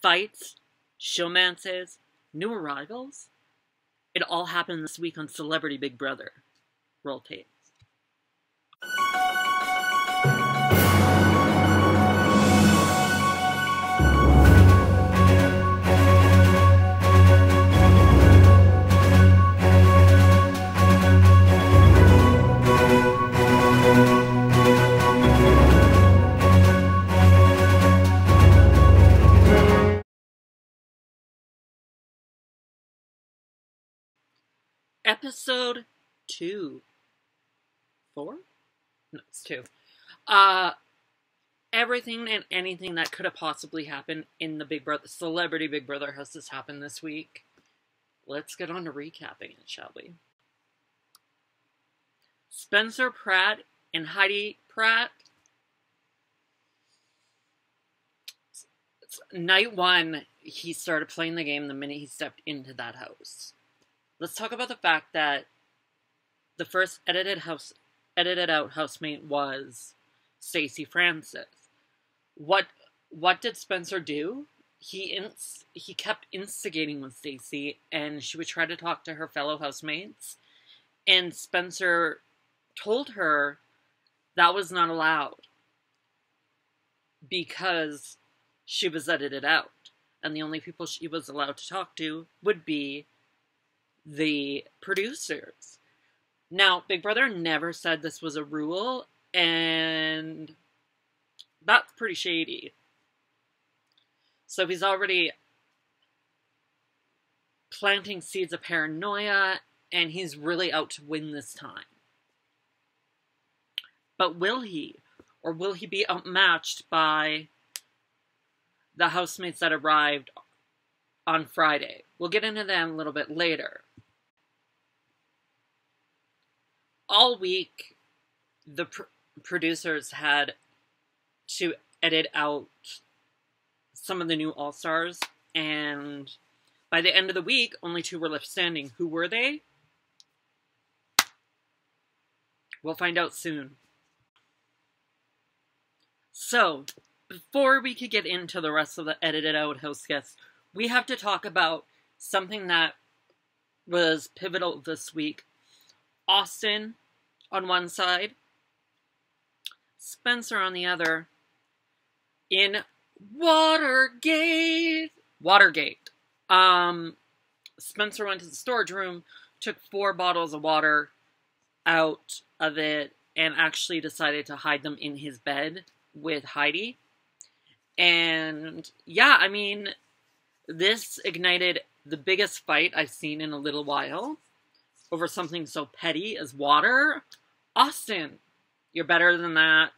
Fights, showmances, new arrivals. It all happened this week on Celebrity Big Brother. Roll tape. Episode 2. 4? No, it's 2. Everything and anything that could have possibly happened in the Big Brother, Celebrity Big Brother house has happened this week. Let's get on to recapping it, shall we? Spencer Pratt and Heidi Pratt. Night 1, he started playing the game the minute he stepped into that house. Let's talk about the fact that the first edited out housemate was Stacey Francis. What did Spencer do? He kept instigating with Stacey, and she would try to talk to her fellow housemates, and Spencer told her that was not allowed because she was edited out, and the only people she was allowed to talk to would be the producers. Now, Big Brother never said this was a rule, and that's pretty shady. So he's already planting seeds of paranoia, and he's really out to win this time. But will he? Or will he be outmatched by the housemates that arrived on Friday? We'll get into them a little bit later. All week, the producers had to edit out some of the new All-Stars, and by the end of the week, only 2 were left standing. Who were they? We'll find out soon. So, before we could get into the rest of the edited out house guests, we have to talk about something that was pivotal this week. Austin on one side, Spencer on the other, in Watergate. Spencer went to the storage room, took 4 bottles of water out of it, and actually decided to hide them in his bed with Heidi. And yeah, I mean, this ignited the biggest fight I've seen in a little while over something so petty as water. Austin, you're better than that.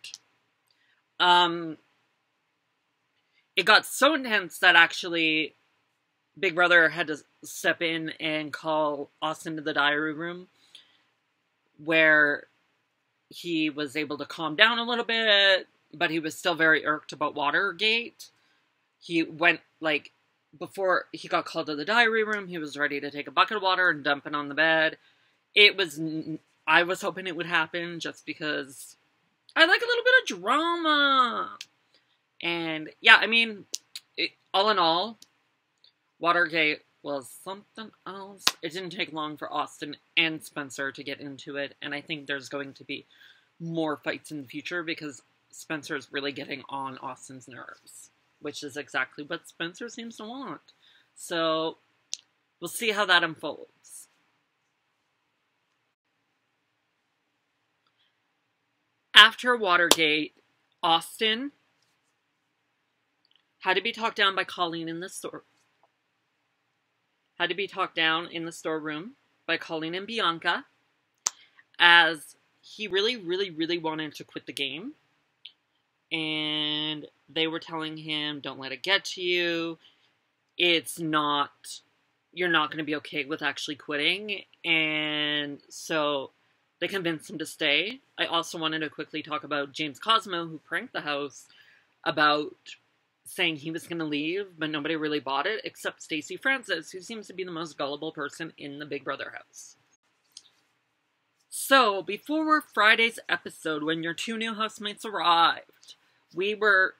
It got so intense that actually Big Brother had to step in and call Austin to the diary room, where he was able to calm down a little bit, but he was still very irked about Watergate. He went, before he got called to the diary room, he was ready to take a bucket of water and dump it on the bed. I was hoping it would happen just because I like a little bit of drama. And yeah, I mean, all in all, Watergate was something else. It didn't take long for Austin and Spencer to get into it, and I think there's going to be more fights in the future because Spencer's really getting on Austin's nerves, which is exactly what Spencer seems to want. So, we'll see how that unfolds. After Watergate, Austin had to be talked down by Colleen in the store. Had to be talked down in the storeroom by Colleen and Bianca, as he really, really, really wanted to quit the game. And they were telling him, don't let it get to you. You're not going to be okay with actually quitting. And so they convinced him to stay. I also wanted to quickly talk about James Cosmo, who pranked the house about saying he was going to leave, but nobody really bought it, except Stacey Francis, who seems to be the most gullible person in the Big Brother house. So, before Friday's episode, when your 2 new housemates arrived, we were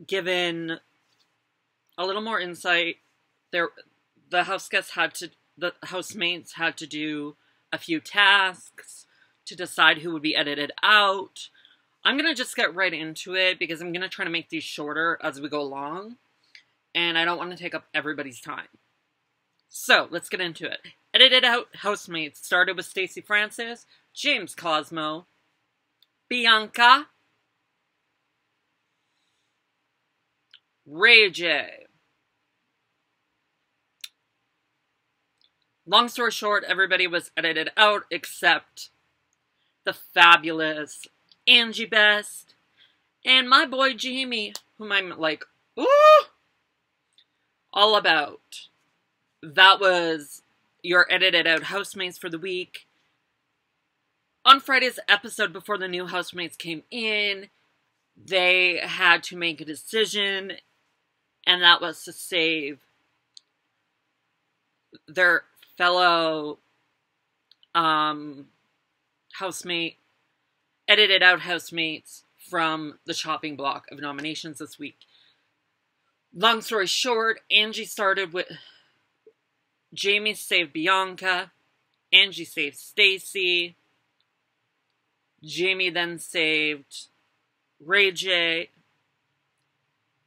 given a little more insight. The housemates had to do a few tasks to decide who would be edited out. I'm going to just get right into it because I'm going to try to make these shorter as we go along. And I don't want to take up everybody's time. So, let's get into it. Edited out housemates started with Stacey Francis, James Cosmo, Bianca, Ray J. Long story short, everybody was edited out except the fabulous Angie Best and my boy Jamie, whom I'm like, ooh, all about. That was your edited out housemates for the week. On Friday's episode, before the new housemates came in, they had to make a decision, and that was to save their fellow housemate, edited out housemates from the chopping block of nominations this week. Long story short, Angie started with Jamie saved Bianca, Angie saved Stacey, Jamie then saved Ray J,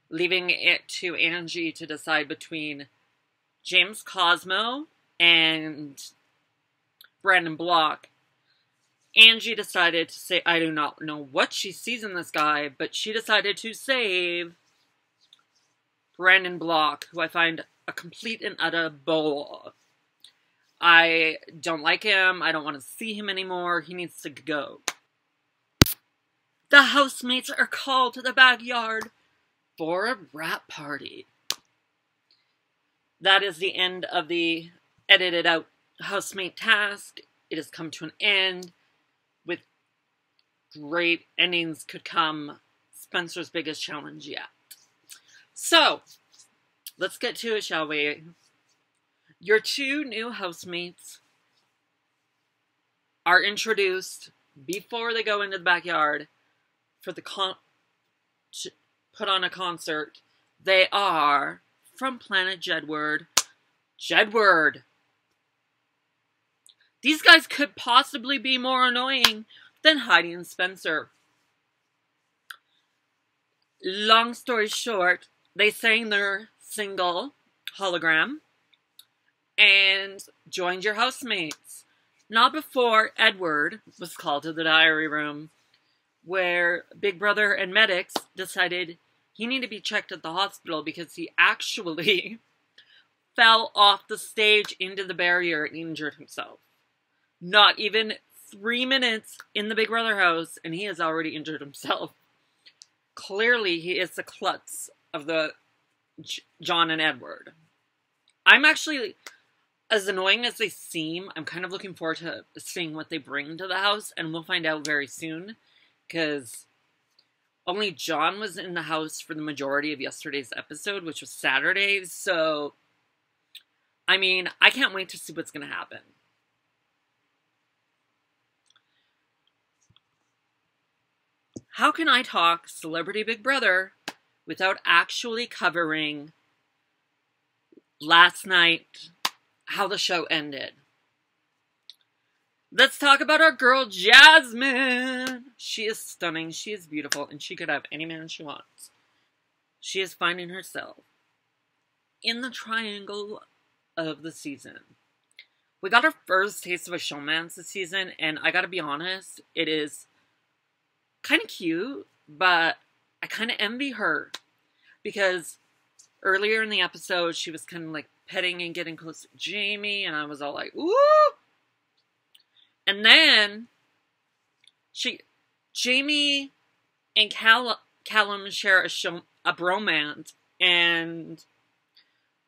leaving it to Angie to decide between James Cosmo and Brandon Block. Angie decided to say, I do not know what she sees in this guy, but she decided to save Brandon Block, who I find a complete and utter bore. I don't like him. I don't want to see him anymore. He needs to go. The housemates are called to the backyard for a rap party. That is the end of the edited out housemate task. It has come to an end with great endings could come. Spencer's biggest challenge yet. So, let's get to it, shall we? Your two new housemates are introduced before they go into the backyard for the put on a concert. They are from Planet Jedward. Jedward. These guys could possibly be more annoying than Heidi and Spencer. Long story short, they sang their single, Hologram, and joined your housemates. Not before Edward was called to the diary room, where Big Brother and medics decided he needed to be checked at the hospital because he actually fell off the stage into the barrier and injured himself. Not even 3 minutes in the Big Brother house, and he has already injured himself. Clearly, he is the klutz of the John and Edward. I'm actually, as annoying as they seem, I'm kind of looking forward to seeing what they bring to the house, and we'll find out very soon, because only John was in the house for the majority of yesterday's episode, which was Saturday, so, I mean, I can't wait to see what's going to happen. How can I talk Celebrity Big Brother without actually covering last night, how the show ended? Let's talk about our girl, Jasmine. She is stunning, she is beautiful, and she could have any man she wants. She is finding herself in the triangle of the season. We got our first taste of a Showmances this season, and I gotta be honest, it is kind of cute, but I kind of envy her, because earlier in the episode, she was kind of like petting and getting close to Jamie, and I was all like, ooh! And then, Jamie and Callum share a bromance, and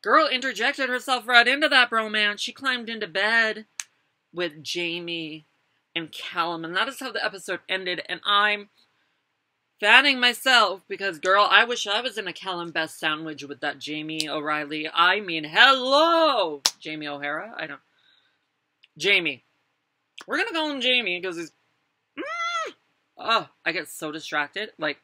girl interjected herself right into that bromance. She climbed into bed with Jamie and Callum, and that is how the episode ended, and I'm fanning myself, because girl, I wish I was in a Callum Best sandwich with that Jamie O'Reilly. I mean, hello! Jamie O'Hara? Jamie. We're gonna call him Jamie, because he's... Oh, I get so distracted. Like,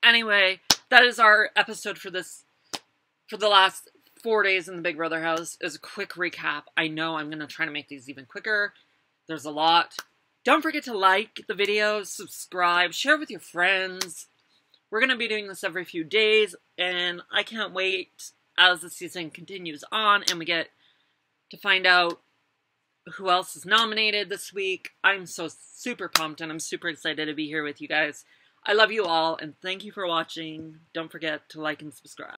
anyway, that is our episode for the last 4 days in the Big Brother house. Is a quick recap. I know I'm going to try to make these even quicker. There's a lot. Don't forget to like the video, subscribe, share with your friends. We're going to be doing this every few days, and I can't wait as the season continues on and we get to find out who else is nominated this week. I'm so super pumped, and I'm super excited to be here with you guys. I love you all, and thank you for watching. Don't forget to like and subscribe.